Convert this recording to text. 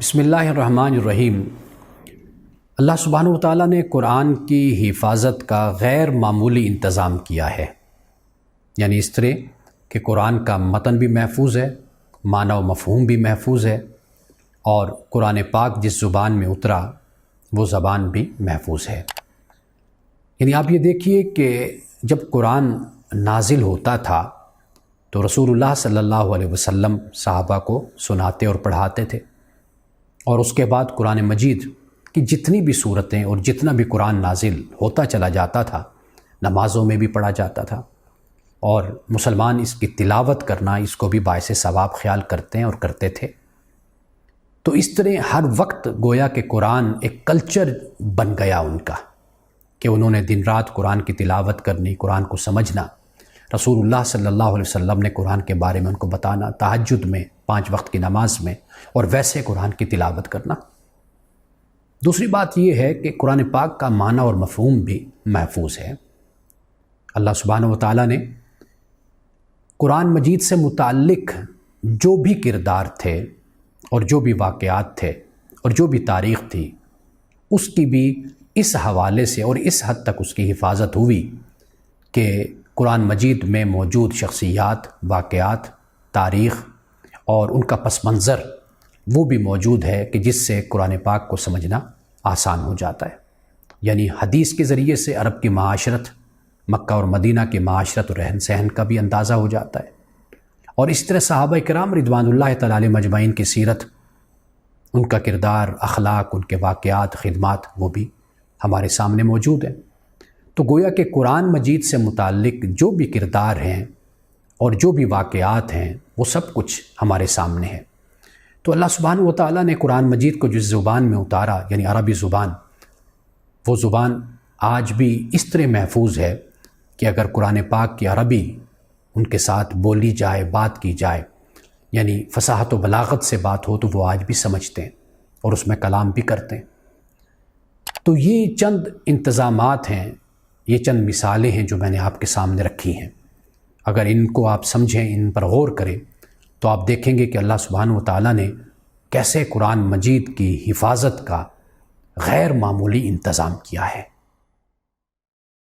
بسم اللہ الرحمن الرحیم۔ اللہ سبحانہ و تعالیٰ نے قرآن کی حفاظت کا غیر معمولی انتظام کیا ہے، یعنی اس طرح کہ قرآن کا متن بھی محفوظ ہے، معنی و مفہوم بھی محفوظ ہے، اور قرآن پاک جس زبان میں اترا وہ زبان بھی محفوظ ہے۔ یعنی آپ یہ دیکھیے کہ جب قرآن نازل ہوتا تھا تو رسول اللہ صلی اللہ علیہ وسلم صحابہ کو سناتے اور پڑھاتے تھے، اور اس کے بعد قرآن مجید کی جتنی بھی صورتیں اور جتنا بھی قرآن نازل ہوتا چلا جاتا تھا نمازوں میں بھی پڑھا جاتا تھا، اور مسلمان اس کی تلاوت کرنا اس کو بھی باعث ثواب خیال کرتے ہیں اور کرتے تھے۔ تو اس طرح ہر وقت گویا کہ قرآن ایک کلچر بن گیا ان کا، کہ انہوں نے دن رات قرآن کی تلاوت کرنی، قرآن کو سمجھنا، رسول اللہ صلی اللہ علیہ وسلم نے قرآن کے بارے میں ان کو بتانا، تہجد میں، 5 وقت کی نماز میں، اور ویسے قرآن کی تلاوت کرنا۔ دوسری بات یہ ہے کہ قرآن پاک کا معنی اور مفہوم بھی محفوظ ہے۔ اللہ سبحانہ و تعالیٰ نے قرآن مجید سے متعلق جو بھی کردار تھے اور جو بھی واقعات تھے اور جو بھی تاریخ تھی، اس کی بھی اس حوالے سے اور اس حد تک اس کی حفاظت ہوئی کہ قرآن مجید میں موجود شخصیات، واقعات، تاریخ اور ان کا پس منظر وہ بھی موجود ہے کہ جس سے قرآن پاک کو سمجھنا آسان ہو جاتا ہے۔ یعنی حدیث کے ذریعے سے عرب کی معاشرت، مکہ اور مدینہ کی معاشرت اور رہن سہن کا بھی اندازہ ہو جاتا ہے، اور اس طرح صحابہ کرام رضوان اللہ تعالی علیہم اجمعین کی سیرت، ان کا کردار، اخلاق، ان کے واقعات، خدمات وہ بھی ہمارے سامنے موجود ہیں۔ تو گویا کہ قرآن مجید سے متعلق جو بھی کردار ہیں اور جو بھی واقعات ہیں وہ سب کچھ ہمارے سامنے ہے۔ تو اللہ سبحانہ و تعالیٰ نے قرآن مجید کو جس زبان میں اتارا، یعنی عربی زبان، وہ زبان آج بھی اس طرح محفوظ ہے کہ اگر قرآن پاک کی عربی ان کے ساتھ بولی جائے، بات کی جائے، یعنی فصاحت و بلاغت سے بات ہو، تو وہ آج بھی سمجھتے ہیں اور اس میں کلام بھی کرتے ہیں۔ تو یہ چند انتظامات ہیں، یہ چند مثالیں ہیں جو میں نے آپ کے سامنے رکھی ہیں۔ اگر ان کو آپ سمجھیں، ان پر غور کریں، تو آپ دیکھیں گے کہ اللہ سبحانہ و تعالیٰ نے کیسے قرآن مجید کی حفاظت کا غیر معمولی انتظام کیا ہے۔